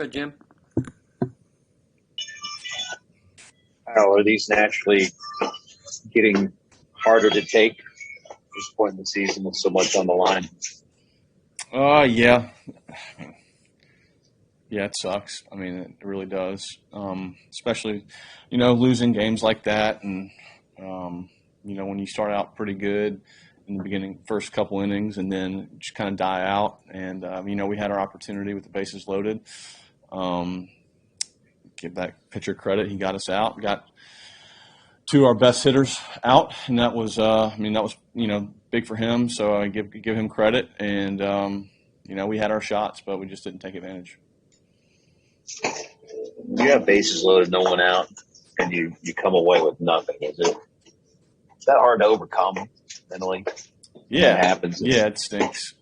Good, Jim. How are these naturally getting harder to take at this point in the season with so much on the line? Yeah. Yeah, it sucks. I mean, it really does. Especially, losing games like that. And, when you start out pretty good in the beginning, first couple innings, and then just kind of die out. And, we had our opportunity with the bases loaded. Give that pitcher credit. He got us out. Got two of our best hitters out, and that was big for him. So I give him credit. And, we had our shots, but we just didn't take advantage. You have bases loaded, no one out, and you come away with nothing. Is that hard to overcome mentally? Yeah, that happens. Yeah, it stinks.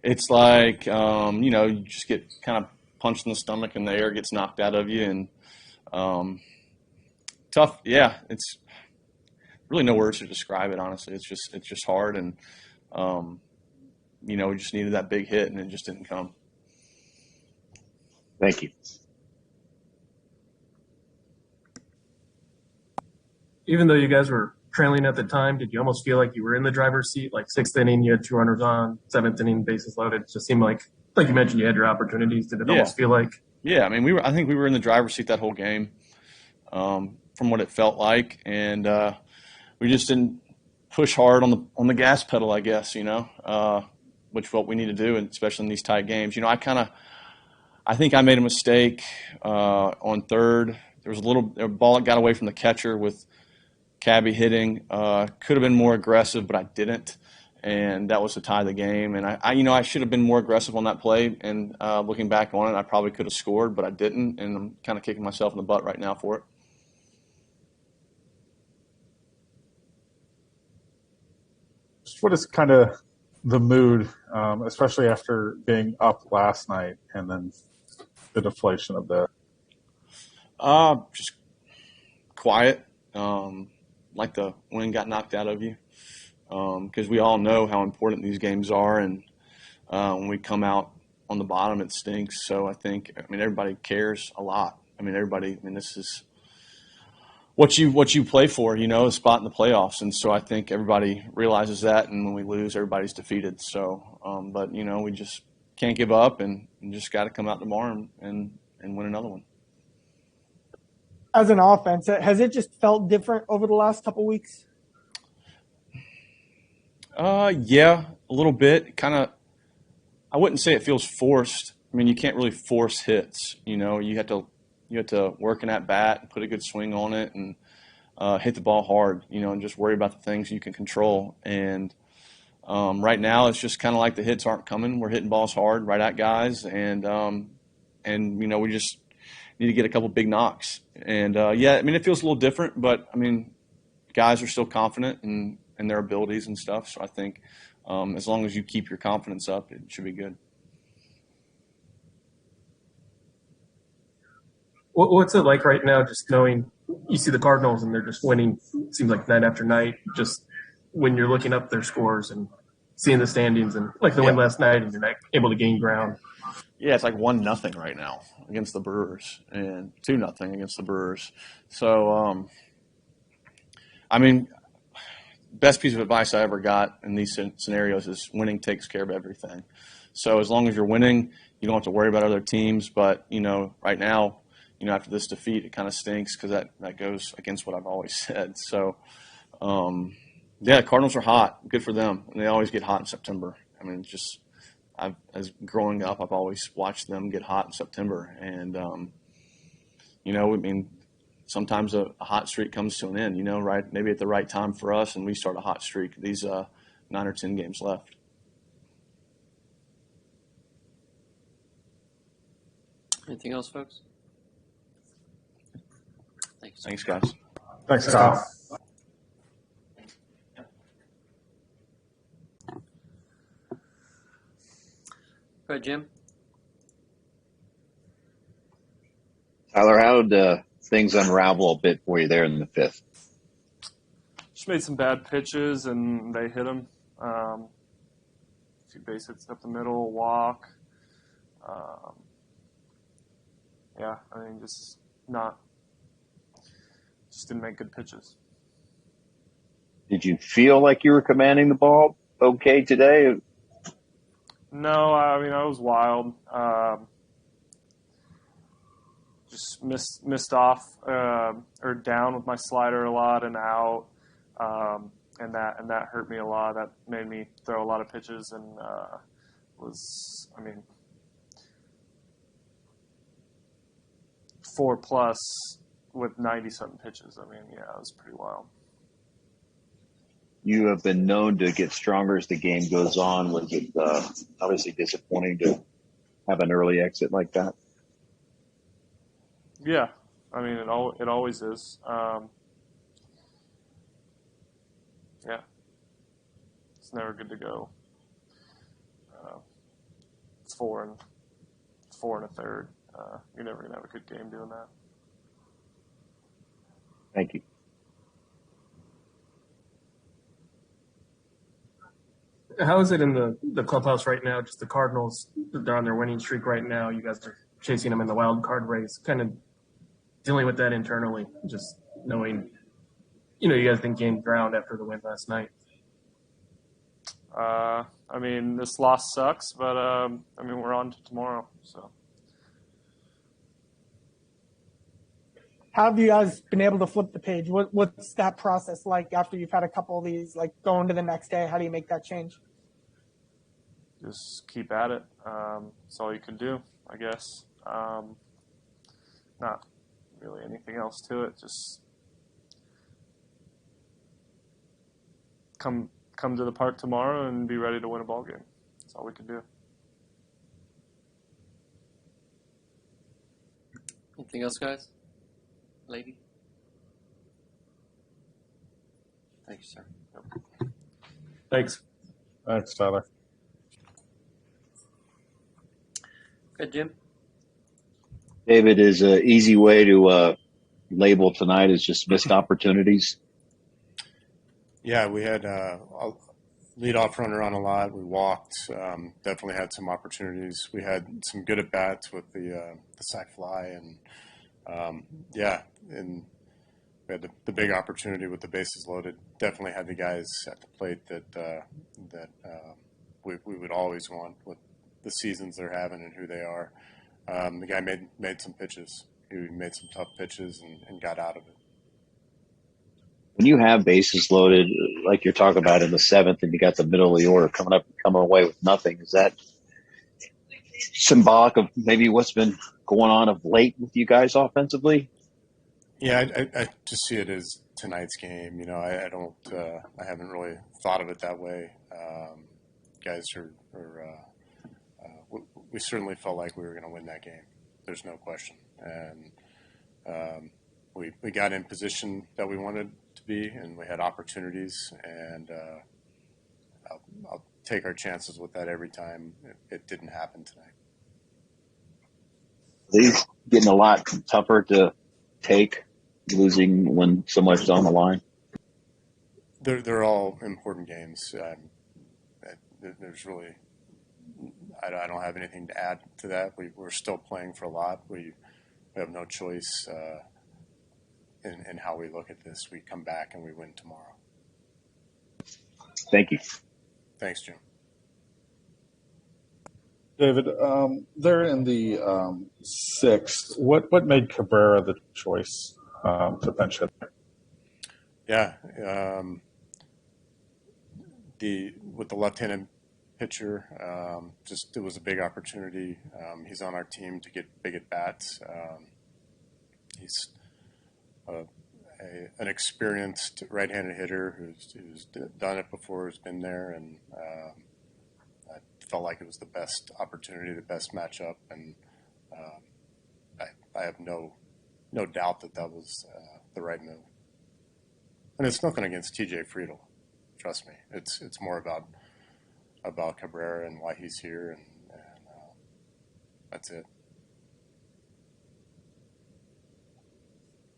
It's like you just get kind of punched in the stomach, and the air gets knocked out of you, and tough. Yeah, it's really no words to describe it. Honestly, it's just hard, and we just needed that big hit, and it just didn't come. Thank you. Even though you guys were trailing at the time, did you almost feel like you were in the driver's seat? Like sixth inning, you had two runners on, seventh inning, bases loaded. It just seemed like you mentioned, you had your opportunities. Did it almost feel like? Yeah, I mean, I think we were in the driver's seat that whole game, from what it felt like, and we just didn't push hard on the gas pedal, I guess. Which what we need to do, and especially in these tight games. I think I made a mistake on third. There was a ball that got away from the catcher with Cabby hitting. Could have been more aggressive, but I didn't, and that was to tie the game. And I should have been more aggressive on that play. And looking back on it, I probably could have scored, but I didn't, and I'm kind of kicking myself in the butt right now for it. What is kind of the mood, especially after being up last night and then the deflation of that? Just quiet. Like the wind got knocked out of you, because we all know how important these games are, and when we come out on the bottom, it stinks. So I think, everybody cares a lot. This is what you play for, a spot in the playoffs, and so I think everybody realizes that. And when we lose, everybody's defeated. So, but we just can't give up, and just got to come out tomorrow and win another one. As an offense, has it just felt different over the last couple weeks? Yeah, a little bit. Kind of, I wouldn't say it feels forced. You can't really force hits. You have to work an at bat and put a good swing on it, and hit the ball hard. And just worry about the things you can control. And right now, it's just kind of like the hits aren't coming. We're hitting balls hard right at guys, and we just need to get a couple big knocks. And, it feels a little different, but, guys are still confident in their abilities and stuff. So I think as long as you keep your confidence up, it should be good. What's it like right now, just knowing you see the Cardinals and they're just winning, it seems like night after night, just when you're looking up their scores and seeing the standings and like the win last night and you're not able to gain ground? Yeah, it's like 1-0 right now against the Brewers and 2-0 against the Brewers. So, best piece of advice I ever got in these scenarios is winning takes care of everything. So as long as you're winning, you don't have to worry about other teams. But, right now, after this defeat, it kind of stinks because that goes against what I've always said. So, Cardinals are hot. Good for them. And they always get hot in September. As growing up, I've always watched them get hot in September, and sometimes a hot streak comes to an end. Right? Maybe at the right time for us, and we start a hot streak. These 9 or 10 games left. Anything else, folks? Thanks, guys. Thanks, Kyle. Go ahead, Jim. Tyler, how'd things unravel a bit for you there in the fifth? Just made some bad pitches, and they hit them. Few base hits up the middle, walk. Yeah, I mean, just didn't make good pitches. Did you feel like you were commanding the ball okay today? No, I mean, I was wild. Just missed off or down with my slider a lot and out, and that hurt me a lot. That made me throw a lot of pitches and I mean, 4+ with 90-something pitches. I mean, yeah, it was pretty wild. You have been known to get stronger as the game goes on. Was it obviously disappointing to have an early exit like that? Yeah, I mean, it always is. Yeah, it's never good to go. It's 4 1/3. You're never gonna have a good game doing that. Thank you. How is it in the clubhouse right now? Just the Cardinals, they're on their winning streak right now. You guys are chasing them in the wild card race, kind of dealing with that internally, just knowing, you guys didn't gain ground after the win last night. I mean, this loss sucks, but I mean, we're on to tomorrow. So, How have you guys been able to flip the page? What's that process like after you've had a couple of these, like going to the next day? How do you make that change? just keep at it. That's all you can do, I guess. Not really anything else to it. Just come to the park tomorrow and be ready to win a ball game. That's all we can do. Anything else, guys? Lady? Thank you, sir. Thanks. Thanks, Tyler. Good, Jim? David, is an easy way to label tonight as just missed opportunities. Yeah, we had a leadoff runner on a lot. We walked. Definitely had some opportunities. We had some good at bats with the sac fly, and and we had the big opportunity with the bases loaded. Definitely had the guys at the plate that we would always want with the seasons they're having and who they are. The guy made some pitches. He made some tough pitches and got out of it. When you have bases loaded, like you're talking about in the seventh, and you got the middle of the order coming away with nothing, is that symbolic of maybe what's been going on of late with you guys offensively? Yeah, I just see it as tonight's game. I don't. I haven't really thought of it that way. Guys we certainly felt like we were going to win that game. There's no question, and we got in position that we wanted to be, and we had opportunities, and I'll take our chances with that every time. It didn't happen tonight. These getting a lot tougher to take, losing when so much is on the line. They're all important games. There's really, I don't have anything to add to that. We're still playing for a lot. We have no choice in how we look at this. We come back and we win tomorrow. Thank you. Thanks, Jim. David, they're in the sixth. What made Cabrera the choice to bench hit? Yeah, with the left-handed pitcher, it was a big opportunity. He's on our team to get big at bats. He's an experienced right-handed hitter who's done it before, who's been there, and I felt like it was the best opportunity, the best matchup, and I have no doubt that was the right move. And it's nothing against TJ Friedel, trust me. It's more about Cabrera and why he's here, and that's it.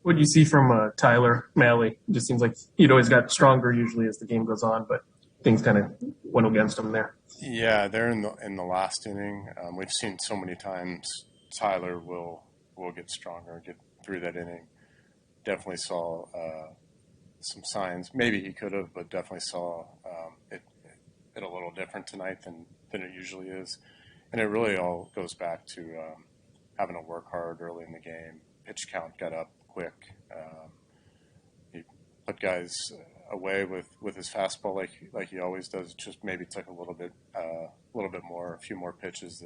What do you see from Tyler Mahle? It just seems like he'd always got stronger usually as the game goes on, but things kind of went against them there. Yeah, they're in the last inning. We've seen so many times Tyler will get stronger, get through that inning. Definitely saw some signs. Maybe he could have, but definitely saw it a little different tonight than it usually is. And it really all goes back to having to work hard early in the game. Pitch count got up quick. He put guys away with his fastball like he always does. Just maybe took a little bit more, a few more pitches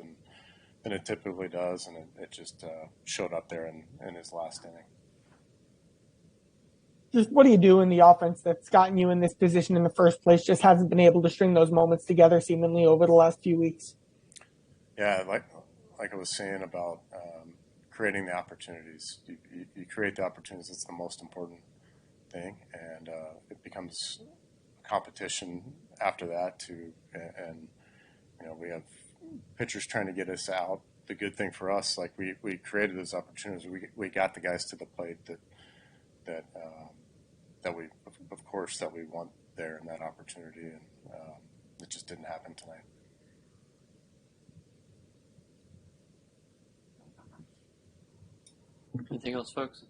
than it typically does, and it just showed up there in his last inning. Just what do you do in the offense that's gotten you in this position in the first place? Just hasn't been able to string those moments together seemingly over the last few weeks. Yeah, like I was saying about creating the opportunities. You create the opportunities. It's the most important thing, and it becomes a competition after that and we have pitchers trying to get us out. The good thing for us, like we created those opportunities. We got the guys to the plate that we of course that we want there in that opportunity, and it just didn't happen tonight. Anything else, folks?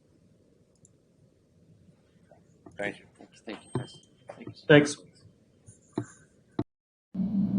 Thank you. Thank you. Thanks. Thanks.